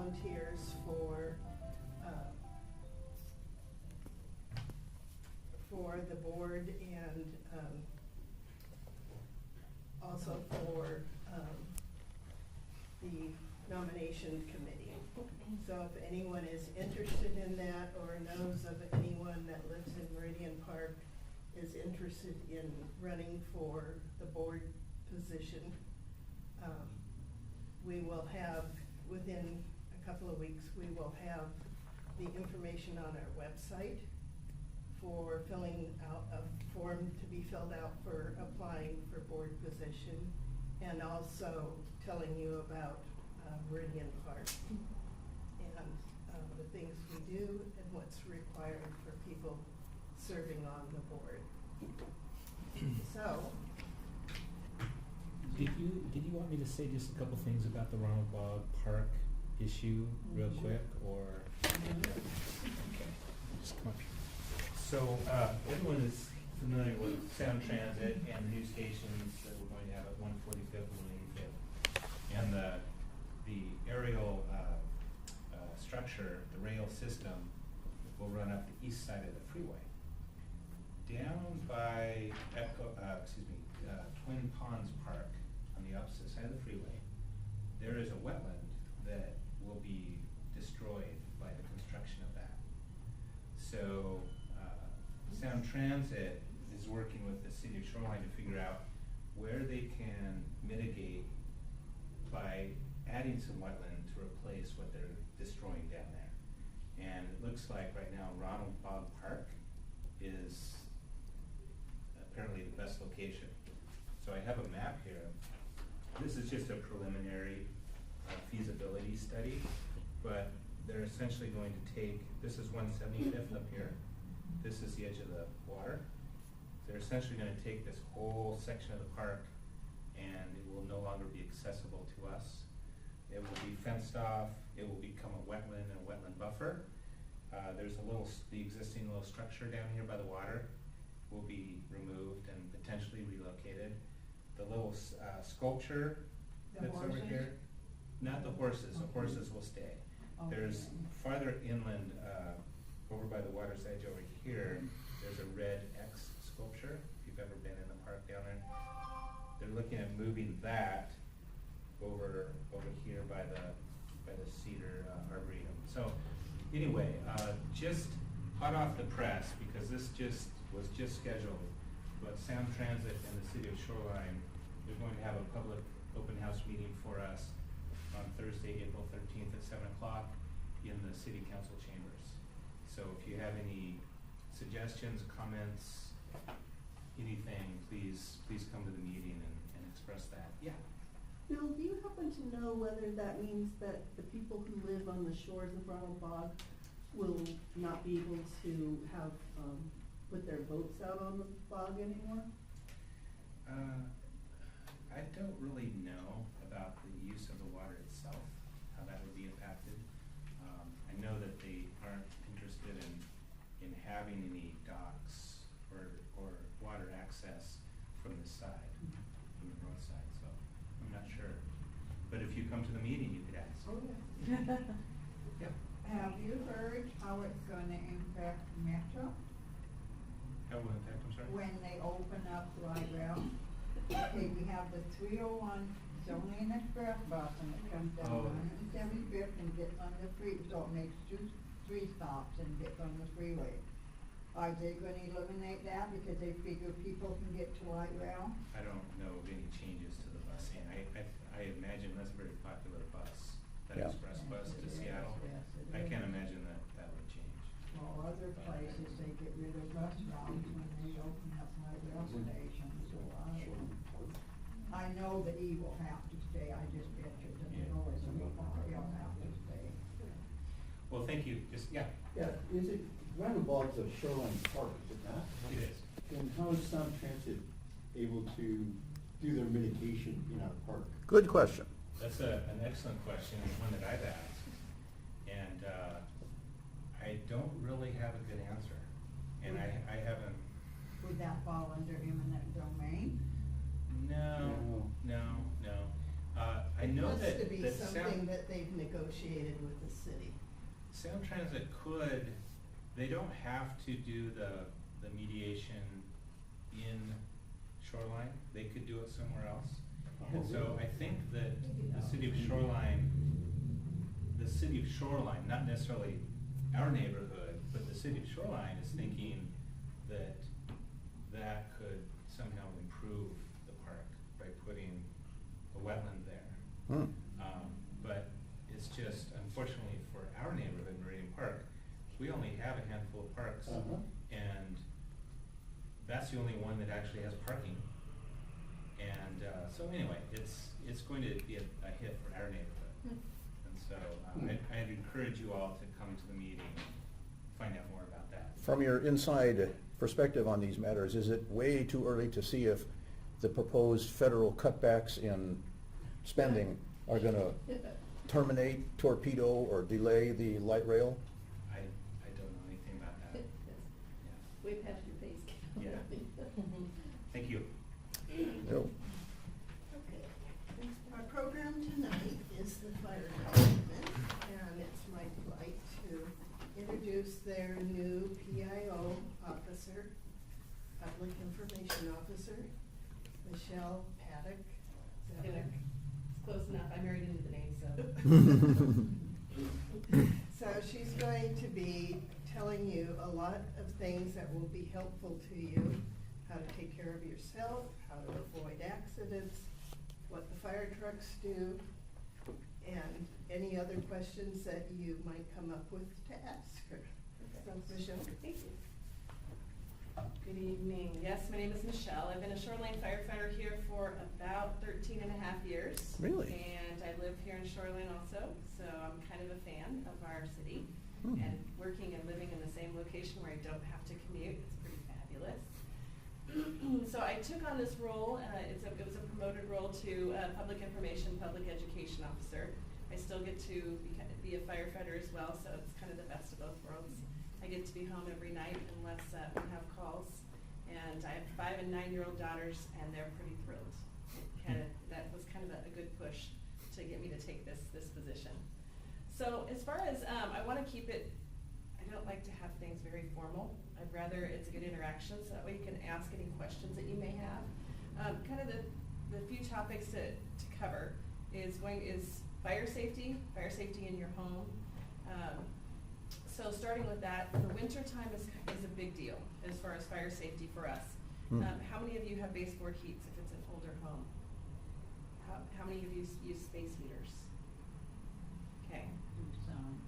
volunteers for the board and also for the nomination committee. So if anyone is interested in that or knows of anyone that lives in Meridian Park is interested in running for the board position, we will have, within a couple of weeks, we will have the information on our website for filling out a form to be filled out for applying for board position, and also telling you about Meridian Park and the things we do and what's required for people serving on the board. So, Did you want me to say just a couple things about the Ronald Bog Park issue real quick, or? Okay, just come up here. So, everyone is familiar with Sound Transit and the new stations that we're going to have at 145th and 185th. And the aerial structure, the rail system, will run up the east side of the freeway. Down by Twin Ponds Park, on the opposite side of the freeway, there is a wetland that will be destroyed by the construction of that. So, Sound Transit is working with the city of Shoreline to figure out where they can mitigate by adding some wetland to replace what they're destroying down there. And it looks like right now Ronald Bog Park is apparently the best location. So I have a map here. This is just a preliminary feasibility study, but they're essentially going to take, this is 175th up here. This is the edge of the water. They're essentially going to take this whole section of the park and it will no longer be accessible to us. It will be fenced off. It will become a wetland and a wetland buffer. There's the existing little structure down here by the water will be removed and potentially relocated. The little sculpture that's over here, not the horses, the horses will stay. There's farther inland, over by the water's edge over here, there's a red X sculpture, if you've ever been in the park down there. They're looking at moving that over here by the cedar arboretum. So anyway, just hot off the press, because this was just scheduled, but Sound Transit and the city of Shoreline, they're going to have a public open house meeting for us on Thursday, April 13th at 7 o'clock in the city council chambers. So if you have any suggestions, comments, anything, please come to the meeting and express that. Yeah. Bill, do you happen to know whether that means that the people who live on the shores of Ronald Bog will not be able to have, put their boats out on the bog anymore? I don't really know about the use of the water itself, how that would be impacted. I know that they aren't interested in having any docks or water access from the side, from the north side, so I'm not sure. But if you come to the meeting, you could ask. oh yeah. Yep. Have you heard how it's gonna impact Metro How will it impact, I'm sorry? when they open up light rail? Okay, we have the 301 Zone Express bus and it comes down Oh. 175th and gets on the free, so it makes three stops and gets on the freeway. Are they gonna eliminate that because they figure people can get to light rail? I don't know of any changes to the busing. I imagine that's a very popular bus, that Yeah. express bus to Seattle. Yes, it I is. can't imagine that would change. Well, other places, they get rid of bus routes when they open up light rail stations, so I know that E will have to stay, I just bet you that the Norris will have to stay. Well, thank you. Just, yeah, Yeah, is it, Ronald Bog's a shoreline park, is it not? it is. Then how is Sound Transit able to do their mitigation in our park? Good question. That's an excellent question, and one that I've asked. And I don't really have a good answer. And I haven't, Would that fall under eminent domain? no. I know It that, has to be that something that they've negotiated with the city. Sound Transit could, they don't have to do the mediation in Shoreline, they could do it somewhere else. And so I think that the city of Shoreline, not necessarily our neighborhood, but the city of Shoreline is thinking that that could somehow improve the park by putting a wetland there. But it's just, unfortunately for our neighborhood, Meridian Park, we only have a handful of parks. And that's the only one that actually has parking. And, so anyway, it's going to be a hit for our neighborhood. And so, I'd encourage you all to come to the meeting, find out more about that. From your inside perspective on these matters, is it way too early to see if the proposed federal cutbacks in spending are gonna terminate, torpedo, or delay the light rail? I don't know anything about that. Way past your face. Yeah. Thank you. No. Okay. Our program tonight is the fire department, and it's my delight to introduce their new PIO officer, Public Information Officer, Michelle Paddock. Is that Paddock. right? It's close enough, I married into the name, so. So she's going to be telling you a lot of things that will be helpful to you, how to take care of yourself, how to avoid accidents, what the fire trucks do, and any other questions that you might come up with to ask her. So, Michelle? Thank you. Good evening. Yes, my name is Michelle. I've been a shoreline firefighter here for about 13 and a half years. Really? And I live here in Shoreline also, so I'm kind of a fan of our city. Hmm. And working and living in the same location where I don't have to commute, it's pretty fabulous. So I took on this role, it was a promoted role to Public Information, Public Education Officer. I still get to be a firefighter as well, so it's kind of the best of both worlds. I get to be home every night unless we have calls. And I have 5 and 9-year-old daughters, and they're pretty thrilled. That was kind of a good push to get me to take this position. So as far as, I want to keep it, I don't like to have things very formal. I'd rather it's a good interaction, so that way you can ask any questions that you may have. Kind of the few topics to cover is fire safety in your home. So starting with that, the winter time is a big deal as far as fire safety for us. How many of you have baseboard heats if it's an older home? How many of you use space heaters? Okay. Some.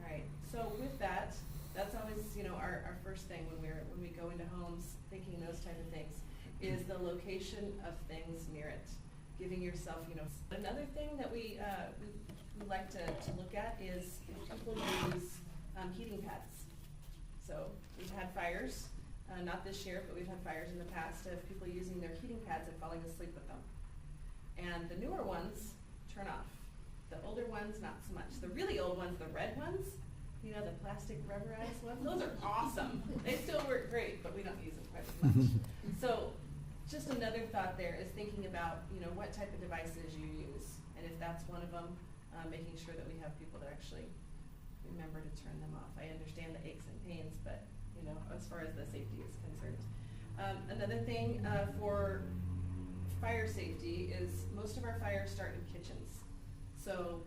Right, so with that, that's always, our first thing when we go into homes, thinking those type of things, is the location of things near it. Giving yourself, another thing that we like to look at is if people use heating pads. So we've had fires, not this year, but we've had fires in the past of people using their heating pads and falling asleep with them. And the newer ones turn off. The older ones, not so much. The really old ones, the red ones, the plastic rubberized ones, those are awesome. They still work great, but we don't use them quite as much. So just another thought there is thinking about, what type of devices you use. And if that's one of them, making sure that we have people that actually remember to turn them off. I understand the aches and pains, but, as far as the safety is concerned. Another thing for fire safety is most of our fires start in kitchens. So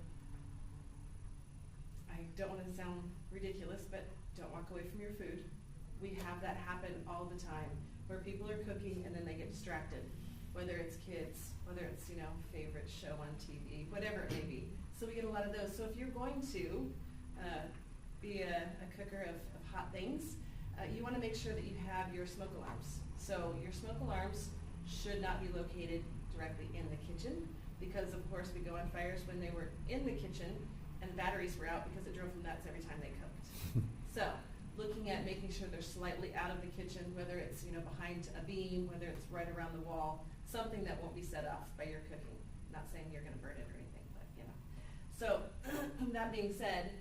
I don't want to sound ridiculous, but don't walk away from your food. We have that happen all the time, where people are cooking and then they get distracted, whether it's kids, whether it's, favorite show on TV, whatever it may be. So we get a lot of those. So if you're going to be a cooker of hot things, you want to make sure that you have your smoke alarms. So your smoke alarms should not be located directly in the kitchen, because of course we go on fires when they were in the kitchen and the batteries were out because it drove them nuts every time they cooked. So looking at making sure they're slightly out of the kitchen, whether it's behind a beam, whether it's right around the wall, something that won't be set off by your cooking. Not saying you're going to burn it or anything, but So that being said,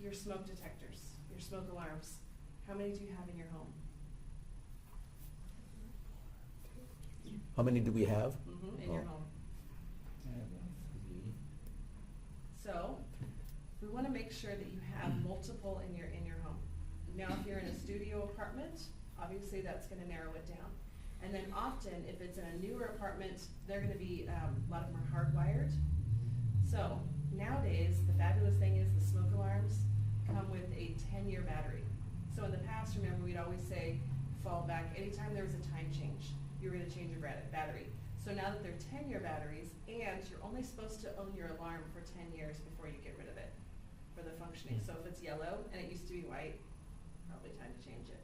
your smoke detectors, your smoke alarms, how many do you have in your home? How many do we have? In your Oh. home. I have So, we wanna make sure that you have multiple in your home. Now, if you're in a studio apartment, obviously that's gonna narrow it down. And then often, if it's in a newer apartment, they're gonna be, a lot of them are hardwired. So, nowadays, the fabulous thing is the smoke alarms come with a 10-year battery. So in the past, remember, we'd always say, fall back, anytime there was a time change, you were gonna change your battery. So now that they're 10-year batteries, and you're only supposed to own your alarm for 10 years before you get rid of it for the functioning. So if it's yellow and it used to be white, probably time to change it.